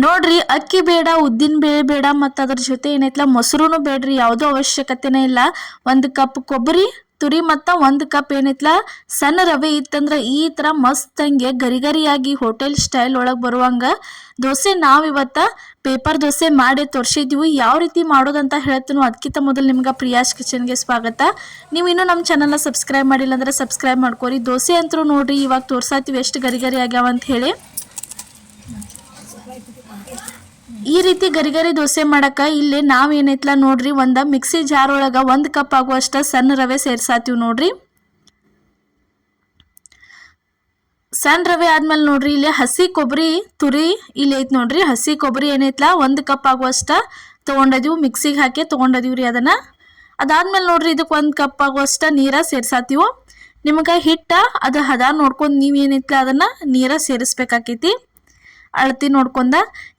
ನೋಡ್ರಿ ಅಕ್ಕಿ ಬೇಡ, ಉದ್ದಿನ ಬೇಳೆ ಬೇಡ, ಮತ್ತು ಅದ್ರ ಜೊತೆ ಏನೈತಲ್ಲ ಮೊಸರುನು ಬೇಡ್ರಿ, ಯಾವುದೋ ಅವಶ್ಯಕತೆನೇ ಇಲ್ಲ. 1 ಕಪ್ ಕೊಬ್ಬರಿ ತುರಿ ಮತ್ತು 1 ಕಪ್ ಏನೈತಲ್ಲ ಸಣ್ಣ ರವೆ ಇತ್ತಂದ್ರೆ ಈ ಥರ ಮಸ್ತಂಗೆ ಗರಿ ಗರಿಯಾಗಿ ಹೋಟೆಲ್ ಸ್ಟೈಲ್ ಒಳಗೆ ಬರುವಂಗೆ ದೋಸೆ ನಾವಿವತ್ತು ಪೇಪರ್ ದೋಸೆ ಮಾಡಿ ತೋರಿಸಿದ್ವಿ. ಯಾವ ರೀತಿ ಮಾಡೋದಂತ ಹೇಳ್ತೀನಿ. ಅದಕ್ಕಿಂತ ಮೊದಲು ನಿಮ್ಗೆ ಪ್ರಿಯಾಸ್ ಕಿಚನ್ಗೆ ಸ್ವಾಗತ. ನೀವು ಇನ್ನೂ ನಮ್ಮ ಚಾನಲ್ನ ಸಬ್ಸ್ಕ್ರೈಬ್ ಮಾಡಿಲ್ಲ ಅಂದರೆ ಸಬ್ಸ್ಕ್ರೈಬ್ ಮಾಡ್ಕೊರಿ. ದೋಸೆ ಅಂತೂ ನೋಡ್ರಿ ಇವಾಗ ತೋರ್ಸಾತೀವಿ ಎಷ್ಟು ಗರಿ ಗರಿ ಆಗ್ಯಾವ ಅಂತ ಹೇಳಿ. ಈ ರೀತಿ ಗರಿ ಗರಿ ದೋಸೆ ಮಾಡಕ್ಕೆ ಇಲ್ಲಿ ನಾವೇನೈತಲ್ಲ ನೋಡ್ರಿ ಒಂದು ಮಿಕ್ಸಿ ಜಾರ್ ಒಳಗೆ 1 ಕಪ್ ಆಗುವಷ್ಟು ಸಣ್ಣ ರವೆ ಸೇರ್ಸಾತೀವಿ ನೋಡ್ರಿ. ಸಣ್ಣ ರವೆ ಆದ್ಮೇಲೆ ನೋಡ್ರಿ ಇಲ್ಲಿ ಹಸಿ ಕೊಬ್ಬರಿ ತುರಿ ಇಲ್ಲಿ ಐತೆ ನೋಡ್ರಿ. ಹಸಿ ಕೊಬ್ಬರಿ ಏನೈತಲ್ಲ 1 ಕಪ್ ಆಗುವಷ್ಟು ತೊಗೊಂಡಿದೀವಿ, ಮಿಕ್ಸಿಗೆ ಹಾಕಿ ತೊಗೊಂಡಿದೀವಿ ರೀ ಅದನ್ನು. ಅದಾದ್ಮೇಲೆ ನೋಡ್ರಿ ಇದಕ್ಕೆ 1 ಕಪ್ ಆಗುವಷ್ಟು ನೀರ ಸೇರ್ಸಾತೀವಿ. ನಿಮಗೆ ಹಿಟ್ಟ ಅದು ಹದ ನೋಡ್ಕೊಂಡು ನೀವು ಏನೈತಲ್ಲ ಅದನ್ನು ನೀರ ಸೇರಿಸ್ಬೇಕಾಕೈತಿ ಅಳತಿ ನೋಡ್ಕೊಂಡ.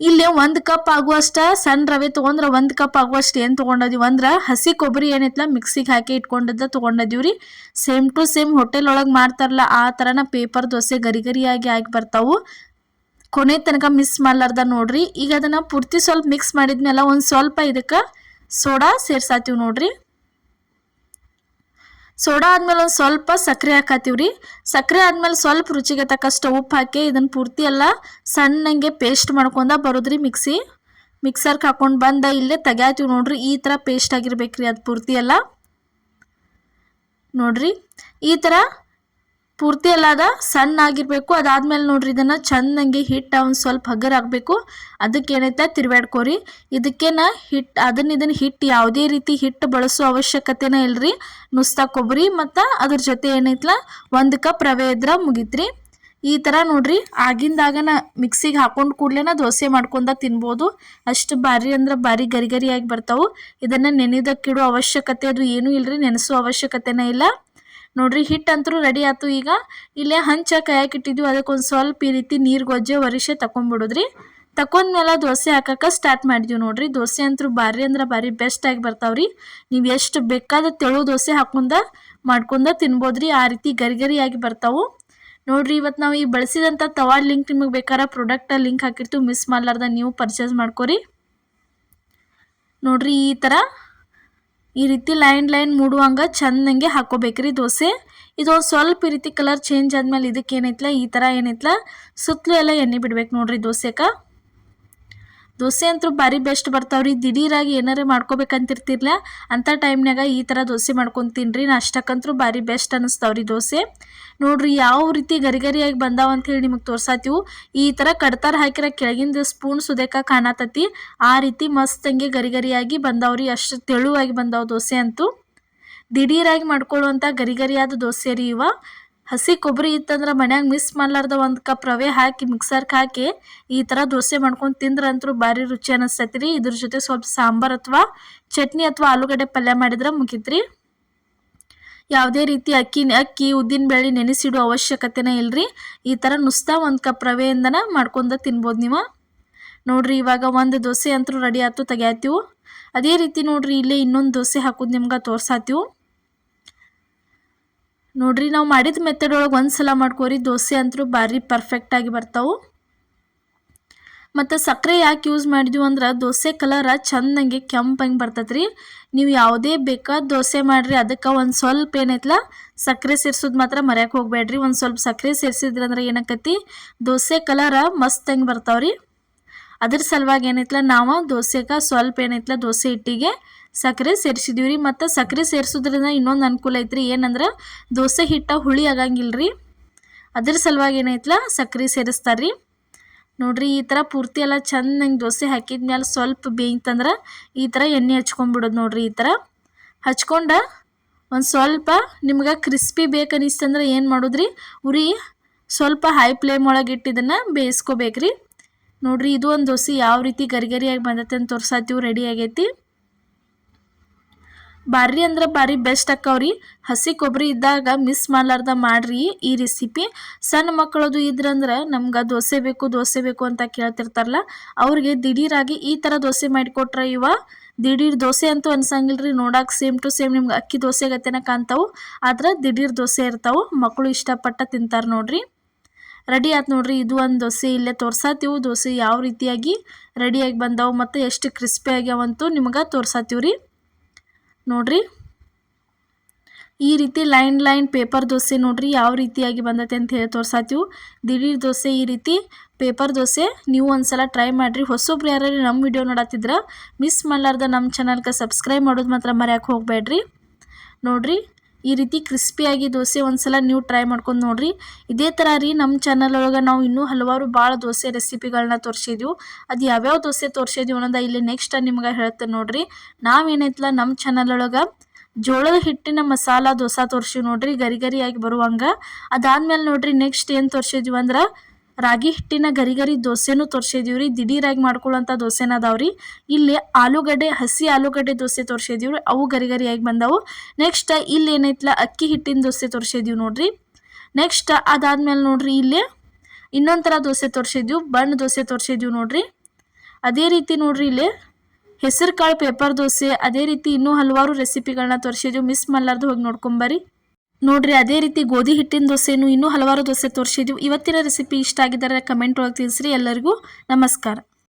ಇಲ್ಲಿ 1 ಕಪ್ ಆಗುವಷ್ಟು ಸಣ್ಣ ರವೆ ತೊಗೊಂಡ್ರೆ 1 ಕಪ್ ಆಗುವಷ್ಟು ಏನು ತೊಗೊಂಡಿದೀವಿ ಅಂದ್ರೆ ಹಸಿ ಕೊಬ್ಬರಿ ಏನೈತಲ್ಲ ಮಿಕ್ಸಿಗೆ ಹಾಕಿ ಇಟ್ಕೊಂಡಿದ್ದ ತೊಗೊಂಡಿದೀವಿ ರೀ. ಸೇಮ್ ಟು ಸೇಮ್ ಹೋಟೆಲ್ ಒಳಗೆ ಮಾಡ್ತಾರಲ್ಲ ಆ ಥರನ ಪೇಪರ್ ದೋಸೆ ಗರಿ ಗರಿಯಾಗಿ ಆಗಿ ಬರ್ತಾವು. ಕೊನೆ ತನಕ ಮಿಸ್ ಮಾಡ್ಲಾರ್ದ ನೋಡ್ರಿ. ಈಗ ಅದನ್ನು ಪೂರ್ತಿ ಸ್ವಲ್ಪ ಮಿಕ್ಸ್ ಮಾಡಿದ್ಮೇಲೆ ಒಂದು ಸ್ವಲ್ಪ ಇದಕ್ಕೆ ಸೋಡಾ ಸೇರ್ಸಾತೀವಿ ನೋಡ್ರಿ. ಸೋಡಾ ಆದ್ಮೇಲೆ ಒಂದು ಸ್ವಲ್ಪ ಸಕ್ಕರೆ ಹಾಕತ್ತೀವಿ ರೀ. ಸಕ್ಕರೆ ಆದ್ಮೇಲೆ ಸ್ವಲ್ಪ ರುಚಿಗೆ ತಕ್ಕಷ್ಟು ಉಪ್ಪು ಹಾಕಿ ಇದನ್ನು ಪೂರ್ತಿ ಎಲ್ಲ ಸಣ್ಣಂಗೆ ಪೇಸ್ಟ್ ಮಾಡ್ಕೊಂಡ ಬರೋದ್ರಿ. ಮಿಕ್ಸರ್ಗೆ ಹಾಕೊಂಡು ಬಂದ ಇಲ್ಲೇ ತೆಗ್ಯಾತೀವಿ ನೋಡ್ರಿ. ಈ ಥರ ಪೇಸ್ಟ್ ಆಗಿರ್ಬೇಕ್ರಿ ಅದು ಪೂರ್ತಿ ಎಲ್ಲ ನೋಡ್ರಿ. ಈ ಥರ ಪೂರ್ತಿ ಎಲ್ಲ ಅದ ಸಣ್ಣ ಆಗಿರಬೇಕು. ಅದಾದ್ಮೇಲೆ ನೋಡ್ರಿ ಇದನ್ನು ಚೆಂದಂಗೆ ಹಿಟ್ಟು ಒಂದು ಸ್ವಲ್ಪ ಹಗರ್ ಆಗಬೇಕು. ಅದಕ್ಕೆ ಏನೈತೆ ತಿರ್ವಾಡ್ಕೋರಿ. ಇದಕ್ಕೇನ ಹಿಟ್ಟು ಇದನ್ನು ಹಿಟ್ಟು ಯಾವುದೇ ರೀತಿ ಹಿಟ್ಟು ಬಳಸೋ ಅವಶ್ಯಕತೆನೇ ಇಲ್ರಿ. ನುಸ್ತಾ ಕೊಬ್ಬರಿ ಮತ್ತು ಅದ್ರ ಜೊತೆ ಏನೈತಲ್ಲ 1 ಕಪ್ ರವೆ ಇದ್ರೆ ಮುಗಿತ್ರಿ. ಈ ಥರ ನೋಡ್ರಿ ಆಗಿಂದಾಗನ ಮಿಕ್ಸಿಗೆ ಹಾಕೊಂಡು ಕೂಡಲೇ ದೋಸೆ ಮಾಡ್ಕೊಂಡ ತಿನ್ಬೋದು. ಅಷ್ಟು ಭಾರಿ ಅಂದ್ರೆ ಭಾರಿ ಗರಿ ಗರಿಯಾಗಿ ಬರ್ತಾವೆ. ಇದನ್ನು ನೆನೆದಕ್ಕಿಡೋ ಅವಶ್ಯಕತೆ ಅದು ಏನೂ ಇಲ್ರಿ, ನೆನೆಸೋ ಅವಶ್ಯಕತೆನೇ ಇಲ್ಲ ನೋಡ್ರಿ. ಹಿಟ್ಟಂತರೂ ರೆಡಿ ಆಯ್ತು. ಈಗ ಇಲ್ಲೇ ಹಂಚ ಕಾಯಕ್ಕೆ ಇಟ್ಟಿದ್ವಿ, ಅದಕ್ಕೊಂದು ಸ್ವಲ್ಪ ಈ ರೀತಿ ನೀರು ಗೊಜ್ಜೆ ಒರಿಸೆ ತಗೊಂಡ್ಬಿಡೋದ್ರಿ. ತಕೊಂಡ್ಮೇಲೆ ದೋಸೆ ಹಾಕಕ್ಕೆ ಸ್ಟಾರ್ಟ್ ಮಾಡಿದ್ವಿ ನೋಡ್ರಿ. ದೋಸೆ ಅಂತೂ ಭಾರಿ ಅಂದ್ರೆ ಭಾರಿ ಬೆಸ್ಟಾಗಿ ಬರ್ತಾವ್ರಿ. ನೀವು ಎಷ್ಟು ಬೇಕಾದ ತೆಳು ದೋಸೆ ಮಾಡ್ಕೊಂಡ ತಿನ್ಬೋದ್ರಿ. ಆ ರೀತಿ ಗರಿ ಗರಿಯಾಗಿ ಬರ್ತಾವೆ ನೋಡ್ರಿ. ಇವತ್ತು ನಾವು ಈ ಬಳಸಿದಂಥ ತವಾ ಲಿಂಕ್ ನಿಮಗೆ ಬೇಕಾದ್ರೆ ಪ್ರಾಡಕ್ಟ್ ಲಿಂಕ್ ಹಾಕಿರ್ತೀವಿ, ಮಿಸ್ ಮಾಡ್ಲಾರ್ದ ನೀವು ಪರ್ಚೇಸ್ ಮಾಡ್ಕೊರಿ ನೋಡ್ರಿ. ಈ ರೀತಿ ಲೈನ್ ಮೂಡುವಂಗೆ ಚೆಂದಂಗೆ ಹಾಕೋಬೇಕ್ರಿ ದೋಸೆ. ಇದು ಸ್ವಲ್ಪ ಈ ರೀತಿ ಕಲರ್ ಚೇಂಜ್ ಆದ್ಮೇಲೆ ಇದಕ್ಕೆ ಏನೈತಲ್ಲ ಈ ಥರ ಏನೈತಲ್ಲ ಸುತ್ತಲೂ ಎಲ್ಲ ಎಣ್ಣೆ ಬಿಡ್ಬೇಕು ನೋಡ್ರಿ ದೋಸೆಗೆ. ದೋಸೆ ಅಂತೂ ಭಾರಿ ಬೆಸ್ಟ್ ಬರ್ತಾವ್ರಿ. ದಿಢೀರಾಗಿ ಏನಾರೇ ಮಾಡ್ಕೋಬೇಕಂತಿರ್ತಿರ್ಲ ಅಂಥ ಟೈಮ್ನಾಗ ಈ ಥರ ದೋಸೆ ಮಾಡ್ಕೊಂಡು ತಿನ್ರಿ. ನಾಷ್ಟಕ್ಕಂತೂ ಭಾರಿ ಬೆಸ್ಟ್ ಅನ್ನಿಸ್ತಾವ್ರಿ ದೋಸೆ ನೋಡ್ರಿ. ಯಾವ ರೀತಿ ಗರಿ ಗರಿಯಾಗಿ ಬಂದಾವ ಅಂತ ಹೇಳಿ ನಿಮಗೆ ತೋರ್ಸಾತೀವಿ. ಈ ಥರ ಕಡ್ತಾರ ಹಾಕಿರ ಕೆಳಗಿಂದ ಸ್ಪೂನ್ ಸುದೇಕ ಕಾಣತತಿ ಆ ರೀತಿ ಮಸ್ತಂಗೆ ಗರಿ ಗರಿಯಾಗಿ ಬಂದಾವ್ರಿ. ಅಷ್ಟು ತೆಳುವಾಗಿ ಬಂದಾವ ದೋಸೆ ಅಂತೂ. ದಿಢೀರಾಗಿ ಮಾಡ್ಕೊಳ್ಳುವಂಥ ಗರಿ ಗರಿಯಾದ ದೋಸೆ ರೀ ಇವ. ಹಸಿ ಕೊಬ್ಬರಿ ಇತ್ತಂದ್ರೆ ಮನ್ಯಾಗ ಮಿಸ್ ಮಾಡ್ಲಾರ್ದ 1 ಕಪ್ ರವೆ ಹಾಕಿ ಮಿಕ್ಸರ್ಗೆ ಹಾಕಿ ಈ ಥರ ದೋಸೆ ಮಾಡ್ಕೊಂಡು ತಿಂದ್ರಂತೂ ಭಾರಿ ರುಚಿ ಅನ್ನಿಸ್ತೈತಿ ರೀ. ಇದ್ರ ಜೊತೆ ಸ್ವಲ್ಪ ಸಾಂಬಾರು ಅಥವಾ ಚಟ್ನಿ ಅಥವಾ ಆಲೂಗಡ್ಡೆ ಪಲ್ಯ ಮಾಡಿದ್ರೆ ಮುಗಿತ್ರಿ. ಯಾವುದೇ ರೀತಿ ಅಕ್ಕಿ ಉದ್ದಿನ ಬೇಳೆ ನೆನೆಸಿಡೋ ಅವಶ್ಯಕತೆನೇ ಇಲ್ರಿ. ಈ ಥರ ನುಸ್ತಾ 1 ಕಪ್ ರವೆಯಿಂದನ ಮಾಡ್ಕೊಂಡು ತಿನ್ಬೋದು ನೀವು ನೋಡ್ರಿ. ಇವಾಗ ಒಂದು ದೋಸೆ ಅಂತೂ ರೆಡಿ ಆಯ್ತು, ತೆಗ್ಯಾತೀವಿ. ಅದೇ ರೀತಿ ನೋಡ್ರಿ ಇಲ್ಲೇ ಇನ್ನೊಂದು ದೋಸೆ ಹಾಕೋದು ನಿಮ್ಗೆ ತೋರ್ಸಾತೀವಿ ನೋಡ್ರಿ. ನಾವು ಮಾಡಿದ ಮೆಥಡ್ ಒಳಗೆ ಒಂದು ಸಲ ಮಾಡ್ಕೋರಿ. ದೋಸೆ ಅಂತೂ ಭಾರಿ ಪರ್ಫೆಕ್ಟಾಗಿ ಬರ್ತಾವೆ. ಮತ್ತು ಸಕ್ಕರೆ ಯಾಕೆ ಯೂಸ್ ಮಾಡಿದ್ವಿ ಅಂದ್ರೆ ದೋಸೆ ಕಲರ ಚೆಂದಂಗೆ ಕೆಂಪಂಗೆ ಬರ್ತೈತೆ ರೀ. ನೀವು ಯಾವುದೇ ಬೇಕಾದ ದೋಸೆ ಮಾಡಿರಿ ಅದಕ್ಕೆ ಒಂದು ಸ್ವಲ್ಪ ಏನೈತಲ್ಲ ಸಕ್ಕರೆ ಸೇರ್ಸೋದು ಮಾತ್ರ ಮರ್ಯಾಕೆ ಹೋಗ್ಬೇಡ್ರಿ. ಒಂದು ಸ್ವಲ್ಪ ಸಕ್ಕರೆ ಸೇರಿಸಿದ್ರಂದ್ರೆ ಏನಾಕತಿ ದೋಸೆ ಕಲರ ಮಸ್ತಂಗೆ ಬರ್ತಾವ್ರಿ. ಅದ್ರ ಸಲುವಾಗಿ ಏನೈತಲ್ಲ ನಾವು ದೋಸೆಗೆ ಸ್ವಲ್ಪ ಏನೈತಲ್ಲ ದೋಸೆ ಹಿಟ್ಟಿಗೆ ಸಕ್ಕರೆ ಸೇರಿಸಿದೀವಿ ರೀ. ಮತ್ತು ಸಕ್ಕರೆ ಸೇರಿಸೋದ್ರಿಂದ ಇನ್ನೊಂದು ಅನುಕೂಲ ಐತ್ರಿ. ಏನಂದ್ರೆ ದೋಸೆ ಹಿಟ್ಟ ಹುಳಿ ಆಗಂಗಿಲ್ಲ ರೀ. ಅದ್ರ ಸಲುವಾಗಿ ಏನೈತಲ್ಲ ಸಕ್ಕರೆ ಸೇರಿಸ್ತಾರೆ ರೀ ನೋಡ್ರಿ. ಈ ಥರ ಪೂರ್ತಿ ಎಲ್ಲ ಚೆಂದಂಗೆ ದೋಸೆ ಹಾಕಿದ್ಮೇಲೆ ಸ್ವಲ್ಪ ಬೇಯ್ತಂದ್ರೆ ಈ ಥರ ಎಣ್ಣೆ ಹಚ್ಕೊಂಡ್ಬಿಡೋದು ನೋಡ್ರಿ. ಈ ಥರ ಹಚ್ಕೊಂಡ ಒಂದು ಸ್ವಲ್ಪ ನಿಮ್ಗೆ ಕ್ರಿಸ್ಪಿ ಬೇಕನ್ನಿಸ್ತಂದ್ರೆ ಏನು ಮಾಡೋದ್ರಿ, ಉರಿ ಸ್ವಲ್ಪ ಹೈ ಫ್ಲೇಮ್ ಒಳಗೆ ಇಟ್ಟು ಇದನ್ನು ಬೇಯಿಸ್ಕೋಬೇಕ್ರಿ ನೋಡ್ರಿ. ಇದು ಒಂದು ದೋಸೆ ಯಾವ ರೀತಿ ಗರಿ ಗರಿಯಾಗಿ ಬಂದೈತೆ ಅಂತ ತೋರ್ಸಾತೀವಿ. ರೆಡಿ ಆಗೈತಿ. ಭಾರಿ ಅಂದ್ರೆ ಭಾರಿ ಬೆಸ್ಟ್ ಅಕ್ಕವ್ರಿ. ಹಸಿ ಕೊಬ್ಬರಿ ಇದ್ದಾಗ ಮಿಸ್ ಮಾಡ್ಲಾರ್ದ ಮಾಡ್ರಿ ಈ ರೆಸಿಪಿ. ಸಣ್ಣ ಮಕ್ಕಳದು ಇದ್ರಂದ್ರೆ ನಮ್ಗೆ ದೋಸೆ ಬೇಕು ಅಂತ ಕೇಳ್ತಿರ್ತಾರಲ್ಲ ಅವ್ರಿಗೆ ದಿಢೀರಾಗಿ ಈ ಥರ ದೋಸೆ ಮಾಡಿಕೊಟ್ರೆ ದಿಢೀರ್ ದೋಸೆ ಅಂತೂ ಅನ್ಸಂಗಿಲ್ರಿ. ನೋಡಕ್ಕೆ ಸೇಮ್ ಟು ಸೇಮ್ ನಿಮ್ಗೆ ಅಕ್ಕಿ ದೋಸೆ ಗತೆನ ಕಾಣ್ತಾವು, ಆದ್ರೆ ದಿಢೀರ್ ದೋಸೆ ಇರ್ತಾವೆ. ಮಕ್ಕಳು ಇಷ್ಟಪಟ್ಟ ತಿಂತಾರೆ ನೋಡ್ರಿ. ರೆಡಿ ಆಯ್ತು ನೋಡ್ರಿ. ಇದು ಒಂದು ದೋಸೆ ಇಲ್ಲೇ ತೋರ್ಸಾತೀವಿ ದೋಸೆ ಯಾವ ರೀತಿಯಾಗಿ ರೆಡಿಯಾಗಿ ಬಂದಾವು ಮತ್ತು ಎಷ್ಟು ಕ್ರಿಸ್ಪಿ ಆಗ್ಯಾವಂತೂ ನಿಮ್ಗೆ ತೋರ್ಸಾತೀವ್ರಿ ನೋಡ್ರಿ. ಈ ರೀತಿ ಲೈನ್ ಪೇಪರ್ ದೋಸೆ ನೋಡ್ರಿ ಯಾವ ರೀತಿಯಾಗಿ ಬಂದತೆ ಅಂತ ಹೇಳಿ ತೋರ್ಸಾತೀವಿ. ದಿಢೀರ್ ದೋಸೆ ಈ ರೀತಿ ಪೇಪರ್ ದೋಸೆ ನೀವು ಒಂದ್ಸಲ ಟ್ರೈ ಮಾಡಿರಿ. ಹೊಸೊಬ್ರು ಯಾರು ನಮ್ಮ ವಿಡಿಯೋ ನೋಡತ್ತಿದ್ರ ಮಿಸ್ ಮಾಡಲಾರ್ದ ನಮ್ಮ ಚಾನಲ್ಗೆ ಸಬ್ಸ್ಕ್ರೈಬ್ ಮಾಡೋದು ಮಾತ್ರ ಮರೆಯೋಕೆ ಹೋಗಬೇಡ್ರಿ ನೋಡ್ರಿ. ಈ ರೀತಿ ಕ್ರಿಸ್ಪಿಯಾಗಿ ದೋಸೆ ಒಂದ್ಸಲ ನೀವು ಟ್ರೈ ಮಾಡ್ಕೊಂಡು ನೋಡ್ರಿ. ಇದೇ ಥರ ರೀ ನಮ್ಮ ಚಾನಲ್ ಒಳಗೆ ನಾವು ಇನ್ನೂ ಹಲವಾರು ಭಾಳ ದೋಸೆ ರೆಸಿಪಿಗಳನ್ನ ತೋರಿಸಿದ್ವಿ. ಅದು ಯಾವ್ಯಾವ ದೋಸೆ ತೋರಿಸಿದ್ವಿ ಅನ್ನೋದು ಇಲ್ಲಿ ನೆಕ್ಸ್ಟ್ ನಿಮ್ಗೆ ಹೇಳ್ತೇನೆ ನೋಡ್ರಿ. ನಾವೇನೈತಲ್ಲ ನಮ್ಮ ಚಾನಲ್ ಒಳಗೆ ಜೋಳದ ಹಿಟ್ಟಿನ ಮಸಾಲ ದೋಸೆ ತೋರಿಸಿವಿ ನೋಡ್ರಿ, ಗರಿಗರಿಯಾಗಿ ಬರುವಂಗ. ಅದಾದ್ಮೇಲೆ ನೋಡ್ರಿ ನೆಕ್ಸ್ಟ್ ಏನು ತೋರಿಸಿದ್ವಿ ಅಂದ್ರೆ ರಾಗಿ ಹಿಟ್ಟಿನ ಗರಿ ದೋಸೆನೂ ತೋರಿಸಿದೀವಿ ರೀ. ದಿಢೀರಾಗಿ ಮಾಡ್ಕೊಳ್ಳೋಂಥ ದೋಸೆನ ಅದಾವ್ರಿ. ಇಲ್ಲಿ ಹಸಿ ಆಲೂಗಡ್ಡೆ ದೋಸೆ ತೋರಿಸಿದೀವಿ ರೀ, ಅವು ಗರಿಗರಿಯಾಗಿ ಬಂದವು. ನೆಕ್ಸ್ಟ್ ಇಲ್ಲಿ ಏನೈತಲ್ಲ ಅಕ್ಕಿ ಹಿಟ್ಟಿನ ದೋಸೆ ತೋರಿಸಿದೀವಿ ನೋಡ್ರಿ. ನೆಕ್ಸ್ಟ್ ಅದಾದ್ಮೇಲೆ ನೋಡ್ರಿ ಇಲ್ಲಿ ಇನ್ನೊಂದು ಥರ ದೋಸೆ ತೋರಿಸಿದ್ವಿ, ಬಣ್ಣ ದೋಸೆ ತೋರಿಸಿದ್ವಿ ನೋಡ್ರಿ. ಅದೇ ರೀತಿ ನೋಡ್ರಿ ಇಲ್ಲಿ ಹೆಸರು ಕಾಳು ಪೇಪರ್ ದೋಸೆ, ಅದೇ ರೀತಿ ಇನ್ನೂ ಹಲವಾರು ರೆಸಿಪಿಗಳನ್ನ ತೋರಿಸಿದ್ವಿ. ಮಿಸ್ ಮಾಡಲಾರ್ದು ಹೋಗಿ ನೋಡ್ಕೊಂಬರಿ ನೋಡ್ರಿ. ಅದೇ ರೀತಿ ಗೋಧಿ ಹಿಟ್ಟಿನ ದೋಸೆನೂ ಇನ್ನೂ ಹಲವಾರು ದೋಸೆ ತೋರಿಸಿದ್ವಿ. ಇವತ್ತಿನ ರೆಸಿಪಿ ಇಷ್ಟ ಆಗಿದ್ದಾರೆ ಕಮೆಂಟ್ ಒಳಗೆ ತಿಳಿಸ್ರಿ. ಎಲ್ಲರಿಗೂ ನಮಸ್ಕಾರ.